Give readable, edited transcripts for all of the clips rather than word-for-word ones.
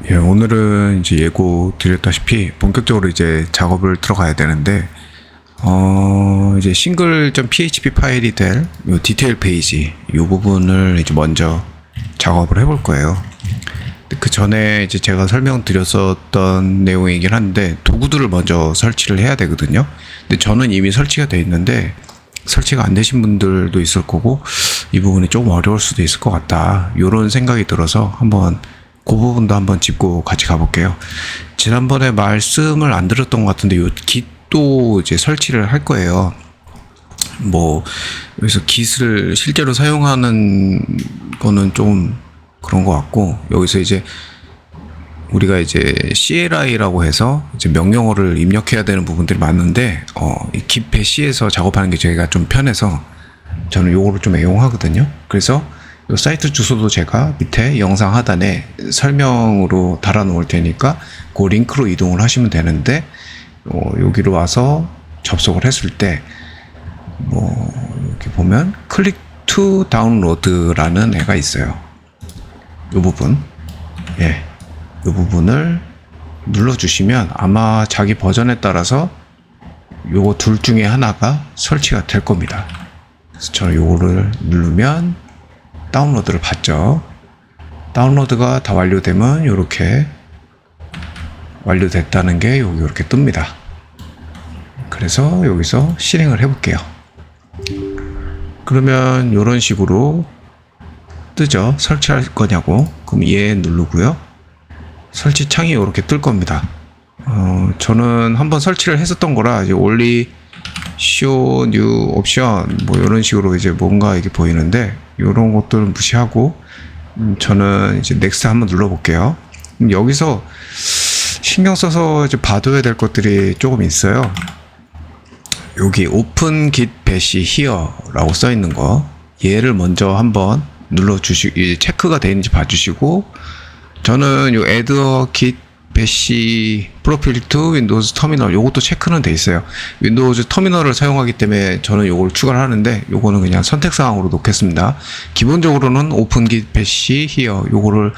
예, 오늘은 이제 예고 드렸다시피 본격적으로 이제 작업을 들어가야 되는데, 이제 싱글.php 파일이 될 요 디테일 페이지, 요 부분을 이제 먼저 작업을 해볼 거예요. 그 전에 이제 제가 설명드렸었던 내용이긴 한데, 도구들을 먼저 설치를 해야 되거든요. 근데 저는 이미 설치가 돼 있는데, 설치가 안 되신 분들도 있을 거고, 이 부분이 조금 어려울 수도 있을 것 같다. 요런 생각이 들어서 한번 그 부분도 한번 짚고 같이 가볼게요. 지난번에 말씀을 안 드렸던 것 같은데 요 Git도 이제 설치를 할 거예요. 여기서 Git을 실제로 사용하는 거는 좀 그런 것 같고, 여기서 이제 우리가 이제 CLI라고 해서 이제 명령어를 입력해야 되는 부분들이 많은데, 이 Git 배시에서 작업하는 게 제가 좀 편해서 저는 요거를 좀 애용하거든요. 그래서 이 사이트 주소도 제가 밑에 영상 하단에 설명으로 달아 놓을 테니까 그 링크로 이동을 하시면 되는데, 여기로 와서 접속을 했을 때 이렇게 보면 클릭 투 다운로드라는 애가 있어요. 이 부분, 이 부분을 눌러주시면 아마 자기 버전에 따라서 요거 둘 중에 하나가 설치가 될 겁니다. 그래서 저는 요거를 누르면 다운로드를 받죠. 다운로드가 다 완료되면 이렇게 완료됐다는 게 여기 이렇게 뜹니다. 그래서 여기서 실행을 해볼게요. 그러면 이런 식으로 뜨죠. 설치할 거냐고. 그럼 얘 누르고요. 설치 창이 이렇게 뜰 겁니다. 저는 한번 설치를 했었던 거라 이제 only show new option 이런 식으로 이제 뭔가 이게 보이는데, 이런 것들은 무시하고 저는 이제 next 한번 눌러볼게요. 여기서 신경 써서 이제 봐둬야 될 것들이 조금 있어요. 여기 open git bash here라고 써 있는 거, 얘를 먼저 한번 눌러주시고 체크가 되어 있는지 봐주시고, 저는 요 add git bash 프로필 to 윈도우즈 터미널 요것도 체크는 돼 있어요. 윈도우즈 터미널을 사용하기 때문에 저는 요걸 추가를 하는데, 요거는 그냥 선택사항으로 놓겠습니다. 기본적으로는 open git bash here 요거를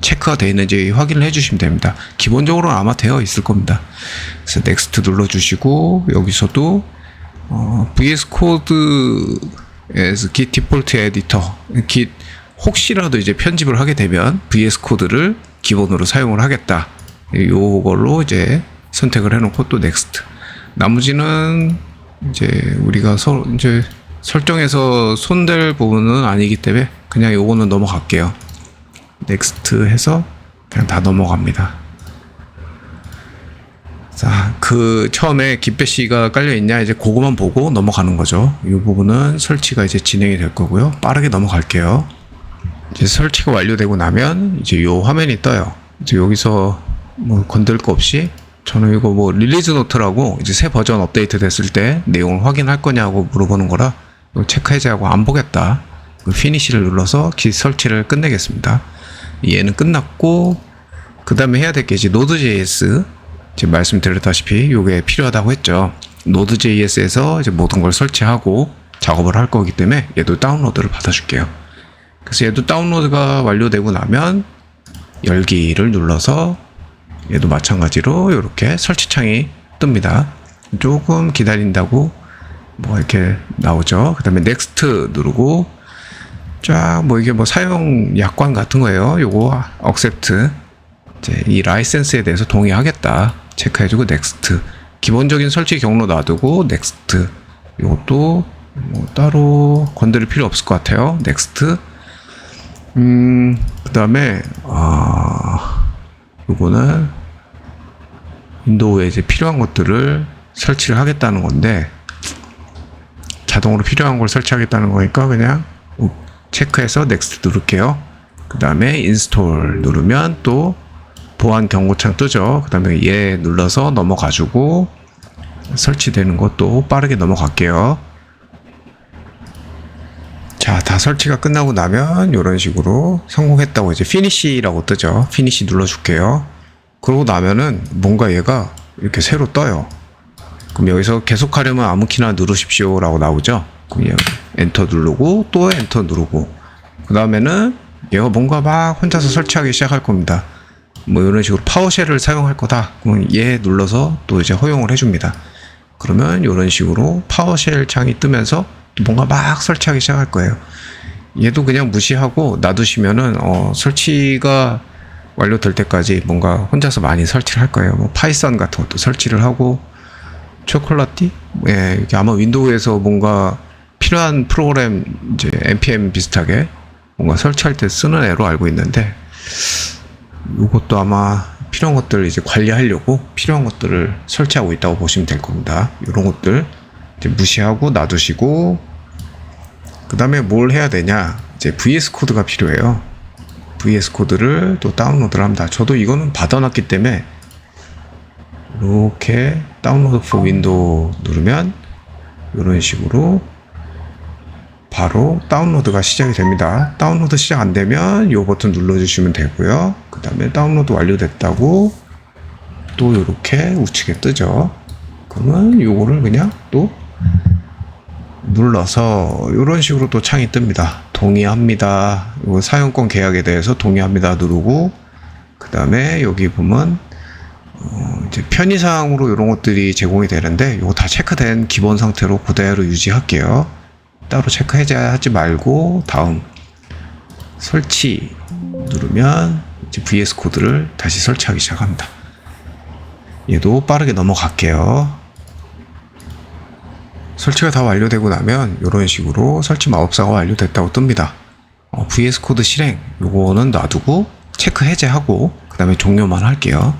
체크가 되어 있는지 확인을 해 주시면 됩니다. 기본적으로는 아마 되어 있을 겁니다. 그래서 next 눌러주시고, 여기서도 VS Code as git default editor, git 혹시라도 이제 편집을 하게 되면 VS 코드를 기본으로 사용을 하겠다, 요걸로 이제 선택을 해놓고 또 next. 나머지는 이제 우리가 이제 설정해서 손댈 부분은 아니기 때문에 그냥 요거는 넘어갈게요. next 해서 그냥 다 넘어갑니다. 자, 처음에 gitbash가 깔려 있냐 이제 그거만 보고 넘어가는 거죠. 이 부분은 설치가 이제 진행이 될 거고요. 빠르게 넘어갈게요. 이제 설치가 완료되고 나면 이제 요 화면이 떠요. 이제 여기서 건들 거 없이 저는 이거 릴리즈 노트라고 이제 새 버전 업데이트 됐을 때 내용을 확인할 거냐고 물어보는 거라 이거 체크 해제하고 안 보겠다. 피니시를 눌러서 git 설치를 끝내겠습니다. 얘는 끝났고, 그 다음에 해야 될 게 이제 Node.js, 지금 말씀드렸다시피 요게 필요하다고 했죠. Node.js에서 이제 모든 걸 설치하고 작업을 할 거기 때문에 얘도 다운로드를 받아줄게요. 그래서 얘도 다운로드가 완료되고 나면 열기를 눌러서 얘도 마찬가지로 이렇게 설치창이 뜹니다. 조금 기다린다고 이렇게 나오죠. 그 다음에 next 누르고 쫙 이게 사용 약관 같은 거예요. 요거 accept, 이제 이 라이센스에 대해서 동의하겠다 체크해주고 next. 기본적인 설치 경로 놔두고 next. 요것도 따로 건드릴 필요 없을 것 같아요. next. 그 다음에 요거는 윈도우에 이제 필요한 것들을 설치를 하겠다는 건데, 자동으로 필요한 걸 설치하겠다는 거니까 그냥 체크해서 next 누를게요. 그 다음에 install 누르면 또 보안 경고창 뜨죠. 그 다음에 얘 눌러서 넘어가지고 설치되는 것도 빠르게 넘어갈게요. 자, 다 설치가 끝나고 나면 이런 식으로 성공했다고 이제 finish라고 뜨죠. finish 눌러줄게요. 그러고 나면은 뭔가 얘가 이렇게 새로 떠요. 그럼 여기서 계속하려면 아무 키나 누르십시오 라고 나오죠. 그냥 엔터 누르고 또 엔터 누르고, 그 다음에는 얘가 뭔가 막 혼자서 설치하기 시작할 겁니다. 뭐 이런 식으로 파워쉘을 사용할 거다. 그러면 얘 눌러서 또 이제 허용을 해줍니다. 그러면 이런 식으로 파워쉘 창이 뜨면서 뭔가 막 설치하기 시작할 거예요. 얘도 그냥 무시하고 놔두시면은 설치가 완료될 때까지 뭔가 혼자서 많이 설치를 할 거예요. 뭐 파이썬 같은 것도 설치를 하고 초콜라띠? 예, 이게 아마 윈도우에서 뭔가 필요한 프로그램 이제 npm 비슷하게 뭔가 설치할 때 쓰는 애로 알고 있는데 이것도 아마 필요한 것들 이제 관리하려고 필요한 것들을 설치하고 있다고 보시면 될 겁니다. 이런 것들 이제 무시하고 놔두시고 그 다음에 뭘 해야 되냐? 이제 VS 코드가 필요해요. VS 코드를 또 다운로드를 합니다. 저도 이거는 받아놨기 때문에 이렇게 다운로드 for 윈도우 누르면 이런 식으로 바로 다운로드가 시작이 됩니다. 다운로드 시작 안 되면 이 버튼 눌러주시면 되고요. 그 다음에 다운로드 완료됐다고 또 이렇게 우측에 뜨죠. 그러면 이거를 그냥 또 눌러서 이런 식으로 또 창이 뜹니다. 동의합니다. 이거 사용권 계약에 대해서 동의합니다 누르고 그 다음에 여기 보면 이제 편의사항으로 이런 것들이 제공이 되는데 이거 다 체크된 기본 상태로 그대로 유지할게요. 따로 체크 해제하지 말고 다음 설치 누르면 이제 VS 코드를 다시 설치하기 시작합니다. 얘도 빠르게 넘어갈게요. 설치가 다 완료되고 나면 이런 식으로 설치 마법사가 완료됐다고 뜹니다. VS 코드 실행 요거는 놔두고 체크 해제하고 그 다음에 종료만 할게요.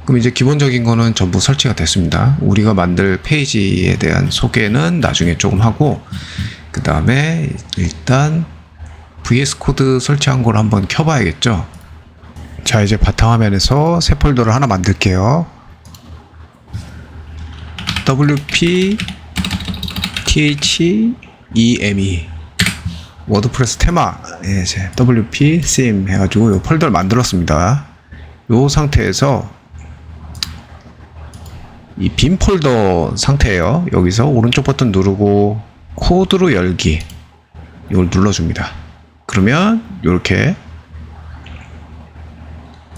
그럼 이제 기본적인 거는 전부 설치가 됐습니다. 우리가 만들 페이지에 대한 소개는 나중에 조금 하고 그 다음에 일단 VS 코드 설치한 걸 한번 켜봐야겠죠. 자, 이제 바탕화면에서 새 폴더를 하나 만들게요. wp theme 워드프레스 테마 이제 wp theme 해가지고 이 폴더를 만들었습니다. 이 상태에서 이 빈 폴더 상태예요. 여기서 오른쪽 버튼 누르고 코드로 열기 이걸 눌러줍니다. 그러면 이렇게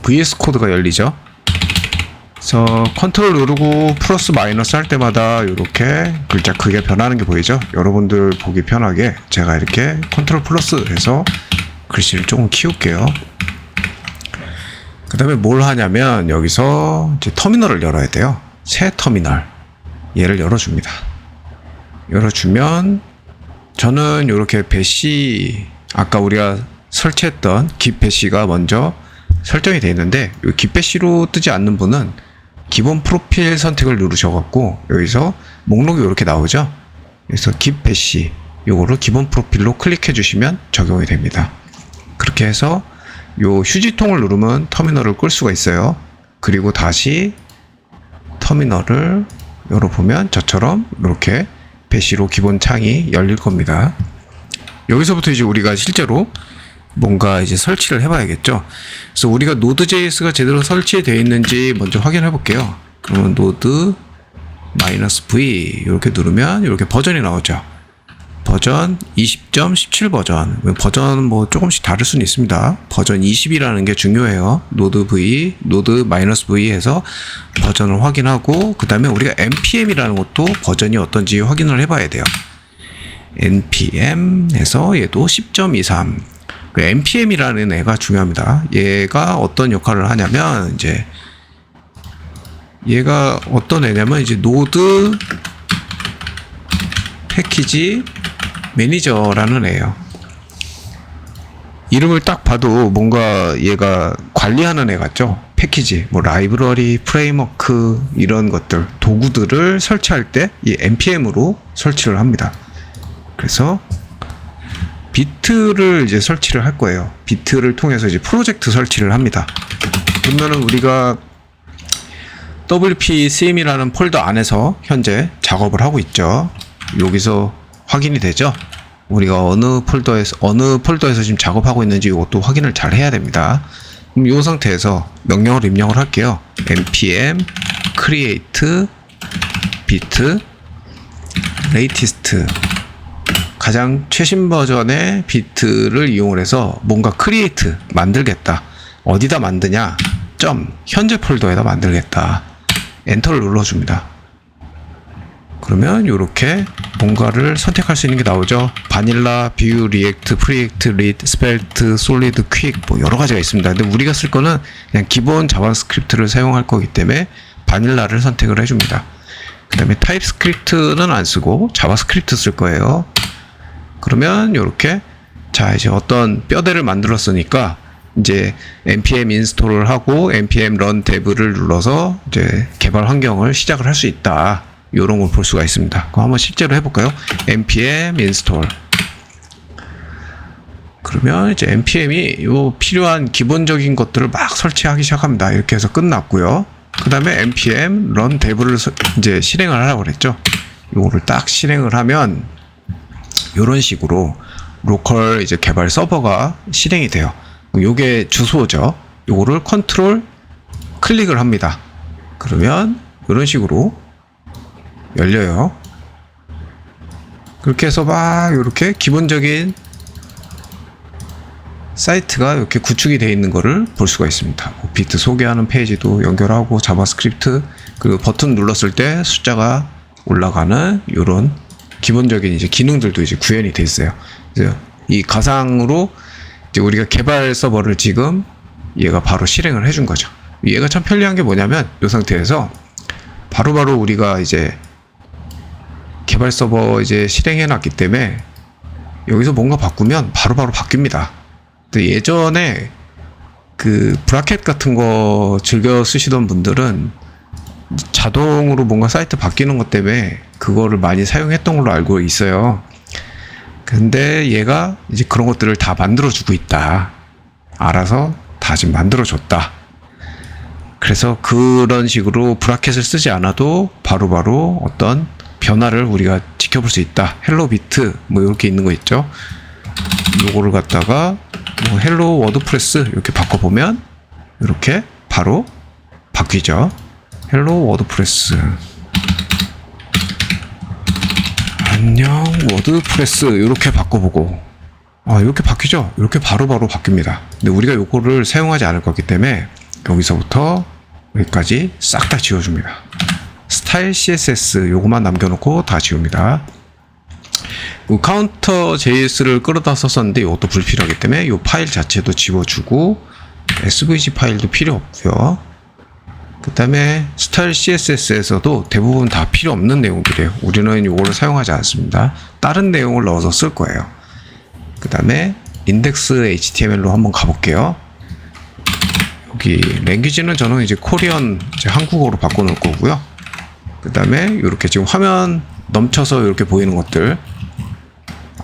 VS 코드가 열리죠. 그래서 컨트롤 누르고 플러스 마이너스 할 때마다 이렇게 글자 크게 변하는 게 보이죠. 여러분들 보기 편하게 제가 이렇게 컨트롤 플러스 해서 글씨를 조금 키울게요. 그 다음에 뭘 하냐면 여기서 이제 터미널을 열어야 돼요. 새 터미널 얘를 열어줍니다. 열어주면 저는 이렇게 배시 아까 우리가 설치했던 git 배시가 먼저 설정이 되어 있는데 이 git 배시로 뜨지 않는 분은 기본 프로필 선택을 누르셔갖고 여기서 목록이 이렇게 나오죠. 그래서 git 배시 요거를 기본 프로필로 클릭해 주시면 적용이 됩니다. 그렇게 해서 요 휴지통을 누르면 터미널을 끌 수가 있어요. 그리고 다시 터미널을 열어보면 저처럼 이렇게 배시로 기본 창이 열릴 겁니다. 여기서부터 이제 우리가 실제로 뭔가 이제 설치를 해봐야겠죠. 그래서 우리가 Node.js가 제대로 설치되어 있는지 먼저 확인해 볼게요. 그러면 Node -v 이렇게 누르면 이렇게 버전이 나오죠. 버전 20.17 버전. 버전 뭐 조금씩 다를 수는 있습니다. 버전 20이라는 게 중요해요. Node v, Node -v 해서 버전을 확인하고 그 다음에 우리가 npm이라는 것도 버전이 어떤지 확인을 해봐야 돼요. npm 해서 얘도 10.23. 그 npm이라는 애가 중요합니다. 얘가 어떤 역할을 하냐면 이제 얘가 어떤 애냐면 이제 노드 패키지 매니저라는 애예요. 이름을 딱 봐도 뭔가 얘가 관리하는 애 같죠? 패키지, 뭐 라이브러리, 프레임워크 이런 것들, 도구들을 설치할 때 이 npm으로 설치를 합니다. 그래서 비트를 이제 설치를 할 거예요. 비트를 통해서 이제 프로젝트 설치를 합니다. 그러면은 우리가 wp them이라는 폴더 안에서 현재 작업을 하고 있죠. 여기서 확인이 되죠. 우리가 어느 폴더에서 지금 작업하고 있는지 이것도 확인을 잘 해야 됩니다. 그럼 이 상태에서 명령을 입력을 할게요. npm create bit latest 가장 최신 버전의 비트를 이용을 해서 뭔가 create 만들겠다. 어디다 만드냐? 현재 폴더에다 만들겠다. 엔터를 눌러줍니다. 그러면 이렇게 뭔가를 선택할 수 있는 게 나오죠. 바닐라, 뷰, 리액트, 프리액트, 리드, 스펠트, 솔리드, 퀵 뭐 여러 가지가 있습니다. 근데 우리가 쓸 거는 그냥 기본 자바스크립트를 사용할 거기 때문에 바닐라를 선택을 해줍니다. 그 다음에 타입스크립트는 안 쓰고 자바스크립트 쓸 거예요. 그러면 이렇게 자 이제 어떤 뼈대를 만들었으니까 이제 npm 인스톨을 하고 npm run dev를 눌러서 이제 개발 환경을 시작을 할 수 있다. 이런 걸 볼 수가 있습니다. 그럼 한번 실제로 해볼까요? npm install. 그러면 이제 npm이 요 필요한 기본적인 것들을 막 설치하기 시작합니다. 이렇게 해서 끝났고요. 그 다음에 npm run dev를 이제 실행을 하라고 그랬죠. 요거를 딱 실행을 하면 이런 식으로 로컬 이제 개발 서버가 실행이 돼요. 요게 주소죠. 요거를 컨트롤 클릭을 합니다. 그러면 이런 식으로 열려요. 그렇게 해서 막 이렇게 기본적인 사이트가 이렇게 구축이 되어 있는 것을 볼 수가 있습니다. 비트 소개하는 페이지도 연결하고 자바스크립트 그 버튼 눌렀을 때 숫자가 올라가는 이런 기본적인 이제 기능들도 이제 구현이 돼 있어요. 이 가상으로 이제 우리가 개발 서버를 지금 얘가 바로 실행을 해준 거죠. 얘가 참 편리한 게 뭐냐면 이 상태에서 바로바로 우리가 이제 개발 서버 이제 실행해 놨기 때문에 여기서 뭔가 바꾸면 바로바로 바뀝니다. 근데 예전에 그 브라켓 같은 거 즐겨 쓰시던 분들은 자동으로 뭔가 사이트 바뀌는 것 때문에 그거를 많이 사용했던 걸로 알고 있어요. 근데 얘가 이제 그런 것들을 다 만들어주고 있다. 알아서 다 지금 만들어줬다. 그래서 그런 식으로 브라켓을 쓰지 않아도 바로바로 어떤 변화를 우리가 지켜볼 수 있다. 헬로 비트 뭐 이렇게 있는 거 있죠. 요거를 갖다가 뭐 헬로 워드프레스 이렇게 바꿔보면 이렇게 바로 바뀌죠. 헬로 워드프레스 안녕 워드프레스 이렇게 바꿔보고 이렇게 바뀌죠. 이렇게 바로바로 바뀝니다. 근데 우리가 요거를 사용하지 않을 거기 때문에 여기서부터 여기까지 싹 다 지워줍니다. 스타일 CSS 요거만 남겨놓고 다 지웁니다. 카운터 JS를 끌어다 썼었는데 이것도 불필요하기 때문에 이 파일 자체도 지워주고 SVG 파일도 필요 없고요. 그 다음에 스타일 CSS에서도 대부분 다 필요 없는 내용들이에요. 우리는 이거를 사용하지 않습니다. 다른 내용을 넣어서 쓸 거예요. 그 다음에 인덱스 HTML로 한번 가볼게요. 여기 랭귀지는 저는 이제 코리안 이제 한국어로 바꿔놓을 거고요. 그 다음에 이렇게 지금 화면 넘쳐서 이렇게 보이는 것들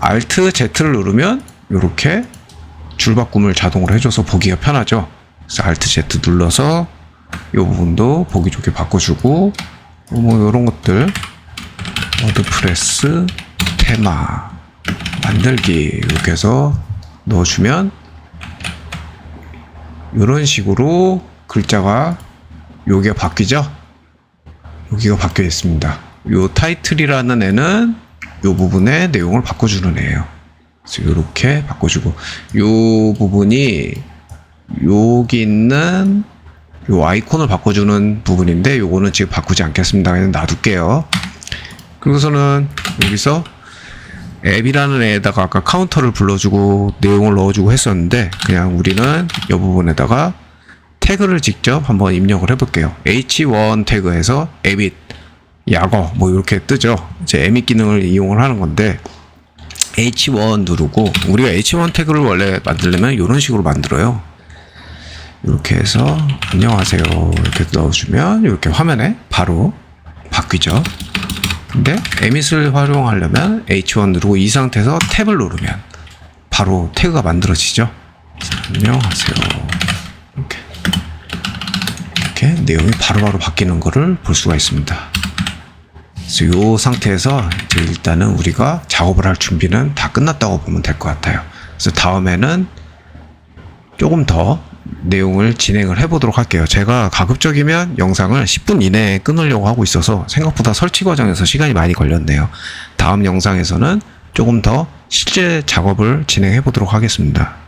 Alt Z를 누르면 이렇게 줄바꿈을 자동으로 해줘서 보기가 편하죠. 그래서 Alt Z 눌러서 이 부분도 보기 좋게 바꿔주고 뭐 이런 것들 워드프레스 테마 만들기 이렇게 해서 넣어주면 이런 식으로 글자가 여기가 바뀌죠. 여기가 바뀌어 있습니다. 요 타이틀이라는 애는 요 부분의 내용을 바꿔주는 애예요. 그래서 이렇게 바꿔주고 요 부분이 여기 있는 요 아이콘을 바꿔주는 부분인데 요거는 지금 바꾸지 않겠습니다. 그냥 놔둘게요. 그리고서는 여기서 앱이라는 애에다가 아까 카운터를 불러주고 내용을 넣어주고 했었는데 그냥 우리는 이 부분에다가 태그를 직접 한번 입력을 해볼게요. h1 태그에서 에밋 약어 뭐 이렇게 뜨죠. 이제 에밋 기능을 이용을 하는 건데 h1 누르고 우리가 h1 태그를 원래 만들려면 이런 식으로 만들어요. 이렇게 해서 안녕하세요 이렇게 넣어주면 이렇게 화면에 바로 바뀌죠. 근데 에밋을 활용하려면 H1 누르고 이 상태에서 탭을 누르면 바로 태그가 만들어지죠. 안녕하세요 이렇게 내용이 바로바로 바뀌는 것을 볼 수가 있습니다. 그래서 이 상태에서 이제 일단은 우리가 작업을 할 준비는 다 끝났다고 보면 될 것 같아요. 그래서 다음에는 조금 더 내용을 진행을 해보도록 할게요. 제가 가급적이면 영상을 10분 이내에 끊으려고 하고 있어서 생각보다 설치 과정에서 시간이 많이 걸렸네요. 다음 영상에서는 조금 더 실제 작업을 진행해 보도록 하겠습니다.